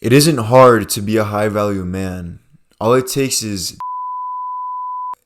It isn't hard to be a high value man. All it takes is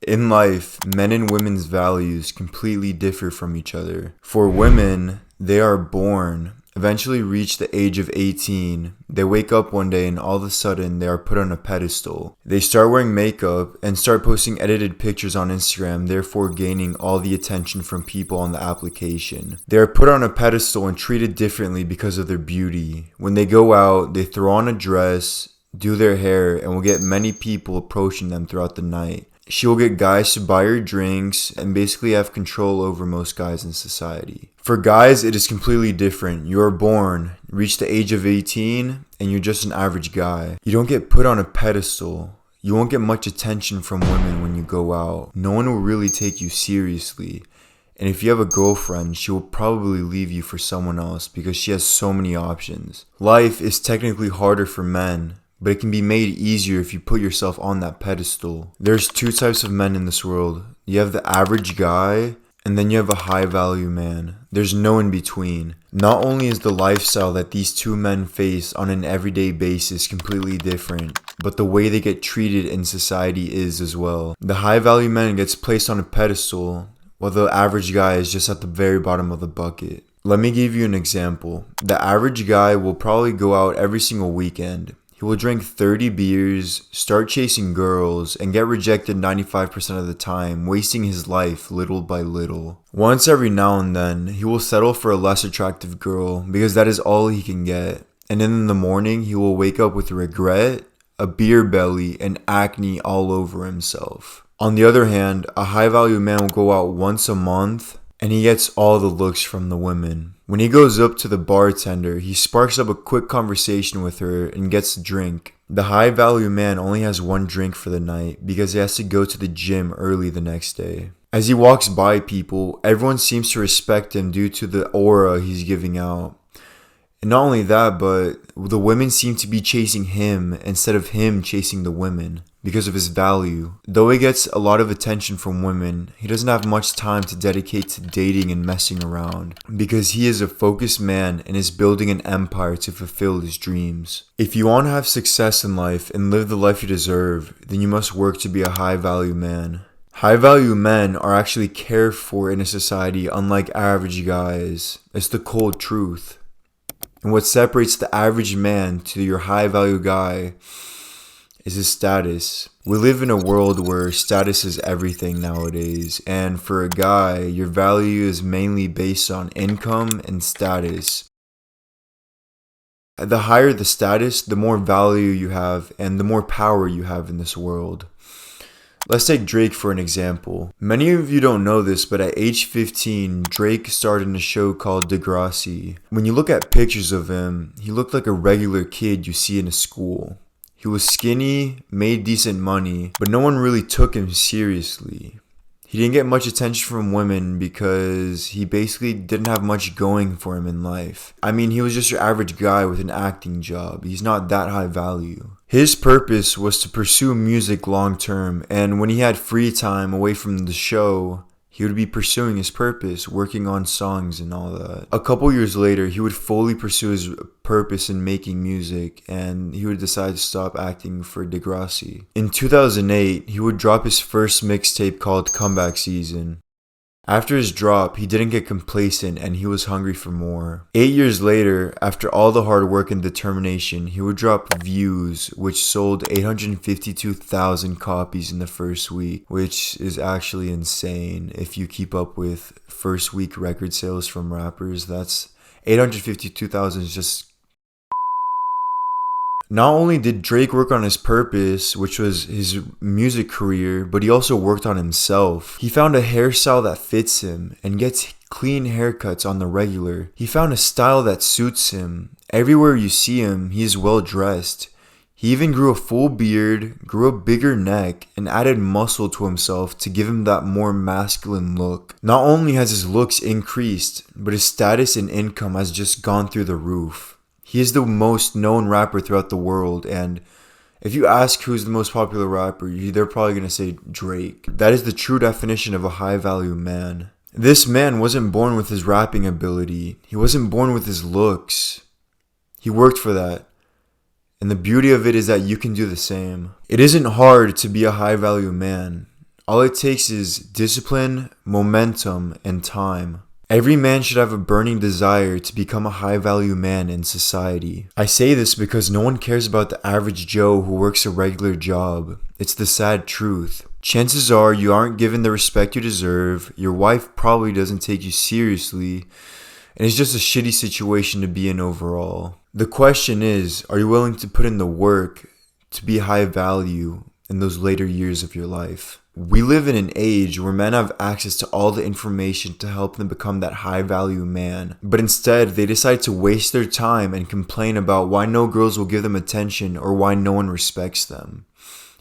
in life, men and women's values completely differ from each other. For women, they are born, eventually reach the age of 18. They wake up one day and all of a sudden they are put on a pedestal. They start wearing makeup and start posting edited pictures on Instagram, therefore gaining all the attention from people on the application. They are put on a pedestal and treated differently because of their beauty. When they go out, they throw on a dress, do their hair, and will get many people approaching them throughout the night. She will get guys to buy her drinks and basically have control over most guys in society. For guys, it is completely different. You are born, reach the age of 18, and you're just an average guy. You don't get put on a pedestal. You won't get much attention from women when you go out. No one will really take you seriously. And if you have a girlfriend, she will probably leave you for someone else because she has so many options. Life is technically harder for men, but it can be made easier if you put yourself on that pedestal. There's two types of men in this world. You have the average guy, and then you have a high value man. There's no in between. Not only is the lifestyle that these two men face on an everyday basis completely different, but the way they get treated in society is as well. The high value man gets placed on a pedestal, while the average guy is just at the very bottom of the bucket. Let me give you an example. The average guy will probably go out every single weekend. He will drink 30 beers, start chasing girls, and get rejected 95% of the time, wasting his life little by little. Once every now and then, he will settle for a less attractive girl because that is all he can get. And then in the morning, he will wake up with regret, a beer belly, and acne all over himself. On the other hand, a high value man will go out once a month, and he gets all the looks from the women. When he goes up to the bartender, he sparks up a quick conversation with her and gets a drink. The high value man only has one drink for the night because he has to go to the gym early the next day. As he walks by people, everyone seems to respect him due to the aura he's giving out. And not only that, but the women seem to be chasing him instead of him chasing the women because of his value. Though he gets a lot of attention from women, he doesn't have much time to dedicate to dating and messing around because he is a focused man and is building an empire to fulfill his dreams. If you want to have success in life and live the life you deserve, then you must work to be a high value man. High value men are actually cared for in a society unlike average guys. It's the cold truth. And what separates the average man to your high value guy is his status. We live in a world where status is everything nowadays. And for a guy, your value is mainly based on income and status. The higher the status, the more value you have and the more power you have in this world. Let's take Drake for an example. Many of you don't know this, but at age 15, Drake starred in a show called Degrassi. When you look at pictures of him, he looked like a regular kid you see in a school. He was skinny, made decent money, but no one really took him seriously. He didn't get much attention from women because he basically didn't have much going for him in life. I mean, he was just your average guy with an acting job. He's not that high value. His purpose was to pursue music long term, and when he had free time away from the show, he would be pursuing his purpose, working on songs and all that. A couple years later, he would fully pursue his purpose in making music, and he would decide to stop acting for Degrassi. In 2008, he would drop his first mixtape called Comeback Season. After his drop, he didn't get complacent and he was hungry for more. 8 years later, after all the hard work and determination, he would drop Views, which sold 852,000 copies in the first week, which is actually insane. If you keep up with first week record sales from rappers, that's 852,000 is just... Not only did Drake work on his purpose, which was his music career, but he also worked on himself. He found a hairstyle that fits him and gets clean haircuts on the regular. He found a style that suits him. Everywhere you see him, he is well dressed. He even grew a full beard, grew a bigger neck, and added muscle to himself to give him that more masculine look. Not only has his looks increased, but his status and income has just gone through the roof. He is the most known rapper throughout the world, and if you ask who's the most popular rapper, they're probably going to say Drake. That is the true definition of a high-value man. This man wasn't born with his rapping ability. He wasn't born with his looks. He worked for that. And the beauty of it is that you can do the same. It isn't hard to be a high value man. All it takes is discipline, momentum, and time. Every man should have a burning desire to become a high value man in society. I say this because no one cares about the average Joe who works a regular job. It's the sad truth. Chances are you aren't given the respect you deserve, your wife probably doesn't take you seriously, and it's just a shitty situation to be in overall. The question is, are you willing to put in the work to be high value in those later years of your life? We live in an age where men have access to all the information to help them become that high value man, but instead they decide to waste their time and complain about why no girls will give them attention or why no one respects them.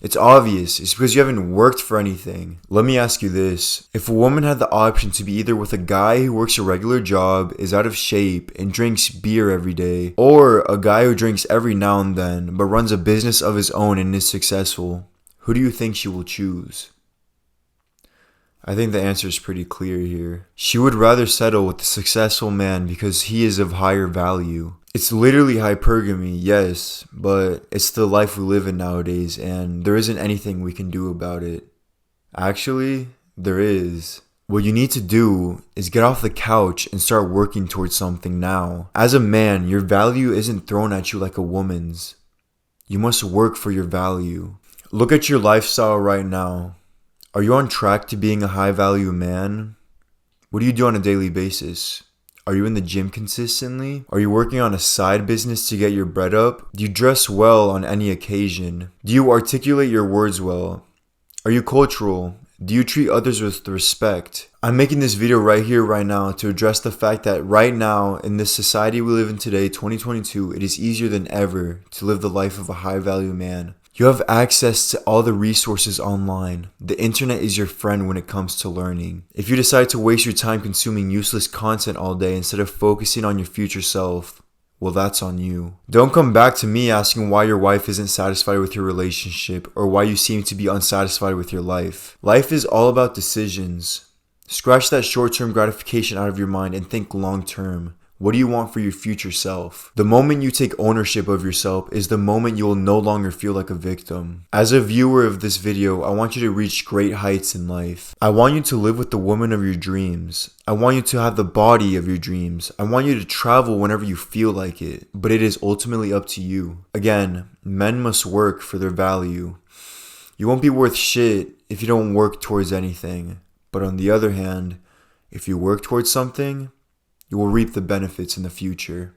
It's obvious. It's because you haven't worked for anything. Let me ask you this. If a woman had the option to be either with a guy who works a regular job, is out of shape, and drinks beer every day, or a guy who drinks every now and then, but runs a business of his own and is successful, who do you think she will choose? I think the answer is pretty clear here. She would rather settle with the successful man because he is of higher value. It's literally hypergamy, yes, but it's the life we live in nowadays, and there isn't anything we can do about it. Actually, there is. What you need to do is get off the couch and start working towards something now. As a man, your value isn't thrown at you like a woman's. You must work for your value. Look at your lifestyle right now. Are you on track to being a high value man? What do you do on a daily basis? Are you in the gym consistently? Are you working on a side business to get your bread up? Do you dress well on any occasion? Do you articulate your words well? Are you cultural? Do you treat others with respect? I'm making this video right here, right now to address the fact that right now, in this society we live in today, 2022, it is easier than ever to live the life of a high value man. You have access to all the resources online. The internet is your friend when it comes to learning. If you decide to waste your time consuming useless content all day instead of focusing on your future self, well, that's on you. Don't come back to me asking why your wife isn't satisfied with your relationship or why you seem to be unsatisfied with your life. Life is all about decisions. Scratch that short-term gratification out of your mind and think long-term. What do you want for your future self? The moment you take ownership of yourself is the moment you will no longer feel like a victim. As a viewer of this video, I want you to reach great heights in life. I want you to live with the woman of your dreams. I want you to have the body of your dreams. I want you to travel whenever you feel like it, but it is ultimately up to you. Again, men must work for their value. You won't be worth shit if you don't work towards anything. But on the other hand, if you work towards something, you will reap the benefits in the future.